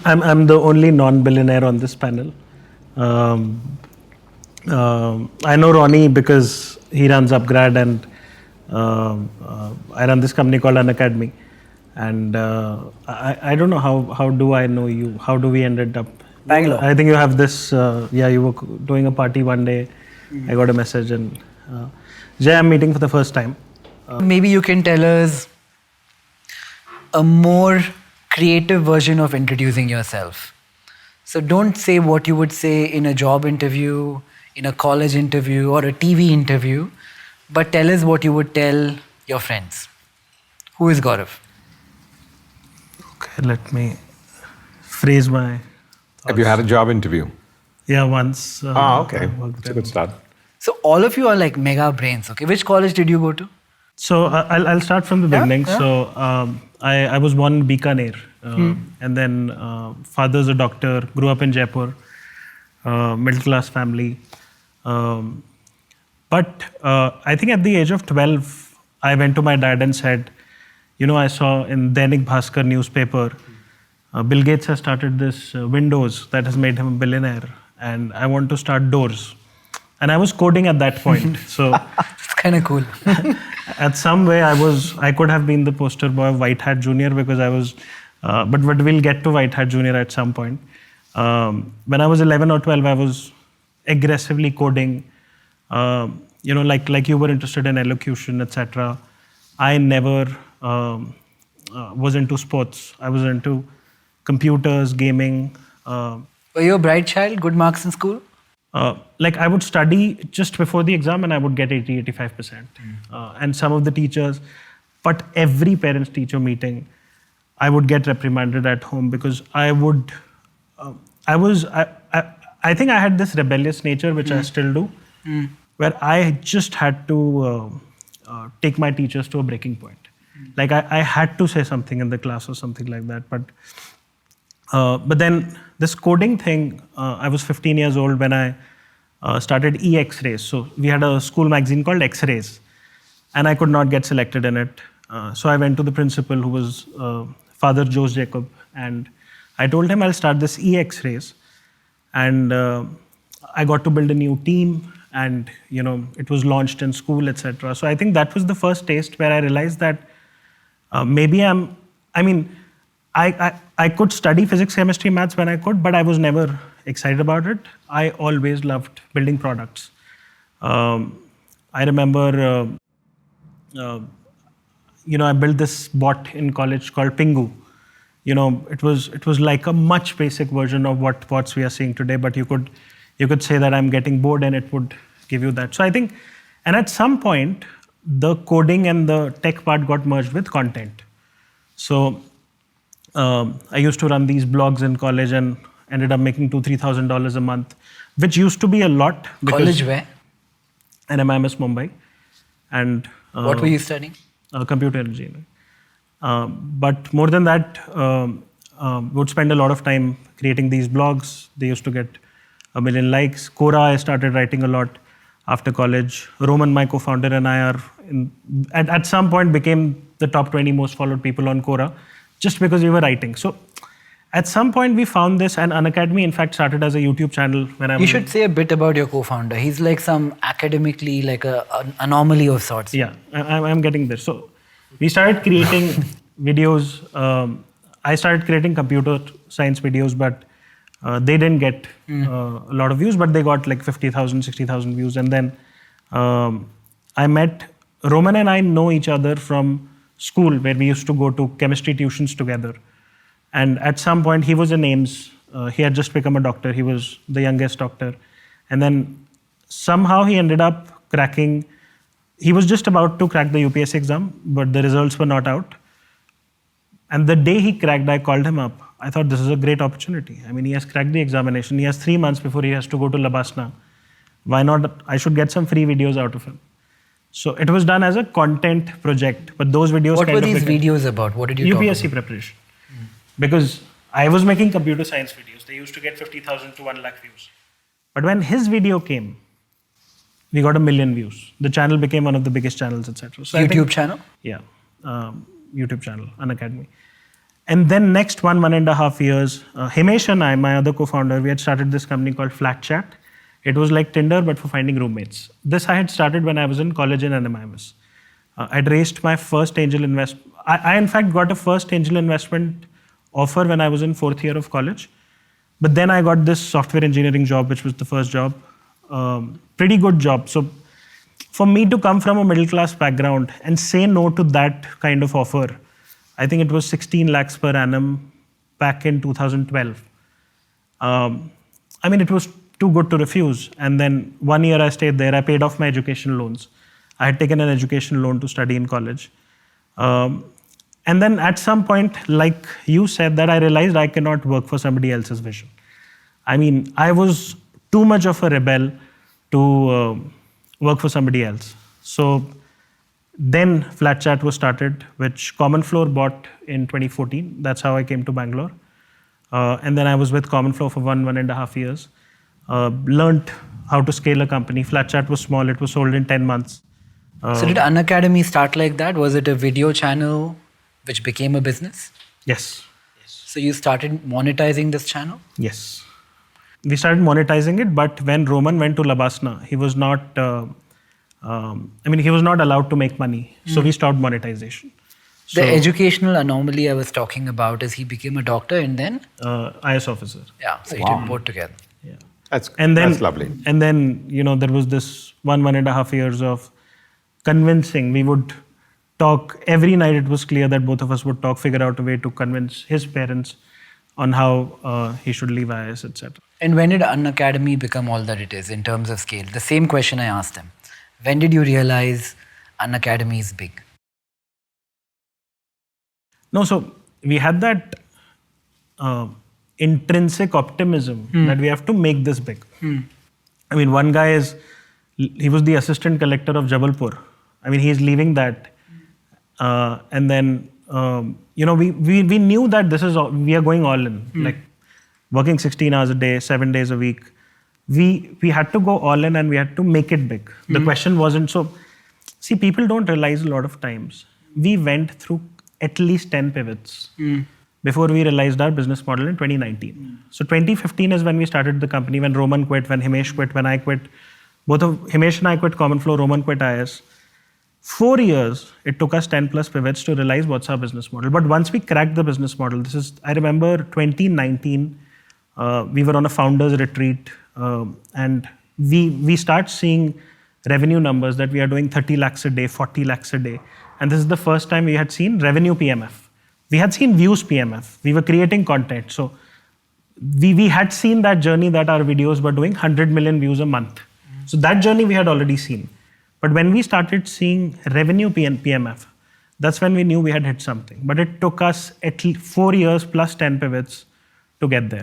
I'm the only non-billionaire on this panel. Um, I know Ronnie because he runs Upgrad, and I run this company called Unacademy. And I don't know how do I know you? How do we ended up? Bangalore. I think you have this. You were doing a party one day. I got a message, and Jay, I'm meeting for the first time. Maybe you can tell us a more creative version of introducing yourself. So don't say what you would say in a job interview, in a college interview, or a TV interview, but tell us what you would tell your friends. Who is Gaurav? Okay, let me phrase my. Have you had a job interview? Yeah, once. Okay. That's a good start. So all of you are like mega brains, okay? Which college did you go to? So I'll start from the beginning. yeah. So I was born in Bikaner, and then father's a doctor. Grew up in Jaipur, middle class family. But I think at the age of 12, I went to my dad and said, I saw in Dainik Bhaskar newspaper, Bill Gates has started this Windows that has made him a billionaire, and I want to start doors. And I was coding at that point. So It's kind of cool. at some way I could have been the poster boy of White Hat Junior because I was, but we'll get to White Hat Junior at some point. When I was 11 or 12, I was aggressively coding, like you were interested in elocution, etc. I never was into sports. I was into computers, gaming. Were you a bright child? Good marks in school? I would study just before the exam and I would get 80-85%. And some of the teachers, but every parents-teacher meeting, I would get reprimanded at home because I think I had this rebellious nature, which I still do, where I just had to take my teachers to a breaking point. Like I had to say something in the class or something like that. But then this coding thing, I was 15 years old when I started X-Rays. So we had a school magazine called X-Rays, and I could not get selected in it. So I went to the principal, who was Father Jose Jacob, and I told him I'll start this X-Rays. And I got to build a new team, and it was launched in school, etc. So I think that was the first taste where I realized that maybe I could study physics, chemistry, maths when I could, but I was never excited about it. I always loved building products. I remember, I built this bot in college called Pingu. It was like a much basic version of what bots we are seeing today, but you could say that I'm getting bored and it would give you that. So I think, and at some point, the coding and the tech part got merged with content. So I used to run these blogs in college and ended up making $2,000-3,000 a month, which used to be a lot. College where? NMIMS Mumbai. And what were you studying? Computer engineering. But more than that, would spend a lot of time creating these blogs. They used to get 1 million likes. Quora, I started writing a lot after college. Roman, my co-founder, and I are at some point became the top 20 most followed people on Quora, just because we were writing. So at some point we found this, and Unacademy in fact started as a YouTube channel when I was... You should say a bit about your co-founder. He's like some academically like an anomaly of sorts. Yeah, I'm getting there. So we started creating videos. I started creating computer science videos, but they didn't get a lot of views, but they got like 50,000, 60,000 views. And then I met... Roman and I know each other from school, where we used to go to chemistry tuitions together. And at some point, he was in AIIMS. He had just become a doctor. He was the youngest doctor. And then somehow he ended up cracking... He was just about to crack the UPSC exam, but the results were not out. And the day he cracked, I called him up. I thought this is a great opportunity. I mean, he has cracked the examination. He has 3 months before he has to go to Labasna. Why not? I should get some free videos out of him. So it was done as a content project, but those videos... What were these videos about? What did you talk about? UPSC preparation. Because I was making computer science videos. They used to get 50,000 to 1 lakh views. But when his video came, we got 1 million views. The channel became one of the biggest channels, etc. So YouTube channel? Yeah, YouTube channel, Unacademy. And then next 1.5 years, Himesh and I, my other co-founder, we had started this company called Flat Chat. It was like Tinder, but for finding roommates. This I had started when I was in college in NMIMS. I'd raised my first angel investment. I in fact got a first angel investment offer when I was in 4th year of college. But then I got this software engineering job, which was the first job. Pretty good job. So for me to come from a middle class background and say no to that kind of offer, I think it was 16 lakhs per annum back in 2012. It was too good to refuse. And then 1 year I stayed there. I paid off my education loans. I had taken an education loan to study in college. And then at some point, like you said, that I realized I cannot work for somebody else's vision. I was too much of a rebel to work for somebody else. So then Flat Chat was started, which Common Floor bought in 2014. That's how I came to Bangalore. And then I was with Common Floor for 1.5 years. Learned how to scale a company. Flat Chat was small. It was sold in 10 months. So did Unacademy start like that? Was it a video channel which became a business? Yes. So you started monetizing this channel? Yes. We started monetizing it, but when Roman went to Labasna, he was not he was not allowed to make money. So we stopped monetization. The educational anomaly I was talking about is he became a doctor and then? IS officer. Yeah, so he did both together. Yeah. That's lovely. And then, there was this 1.5 years of convincing. We would talk every night. It was clear that both of us would talk, figure out a way to convince his parents on how he should leave IS, etc. And when did Unacademy become all that it is in terms of scale? The same question I asked him. When did you realize Unacademy is big? No, so we had that intrinsic optimism that we have to make this big. One guy he was the assistant collector of Jabalpur. He's leaving that. And then, we knew that we are going all in, like working 16 hours a day, 7 days a week. We had to go all in and we had to make it big. The question wasn't, see, people don't realize a lot of times. We went through at least 10 pivots before we realized our business model in 2019. So 2015 is when we started the company, when Roman quit, when Himesh quit, when I quit. Himesh and I quit Common Floor, Roman quit IS. 4 years, it took us 10 plus pivots to realize what's our business model. But once we cracked the business model, I remember 2019, we were on a founders retreat and we start seeing revenue numbers that we are doing 30 lakhs a day, 40 lakhs a day. And this is the first time we had seen revenue PMF. We had seen views PMF. We were creating content. So we had seen that journey that our videos were doing 100 million views a month. So that journey we had already seen. But when we started seeing revenue PMF, that's when we knew we had hit something. But it took us at least 4 years plus 10 pivots to get there.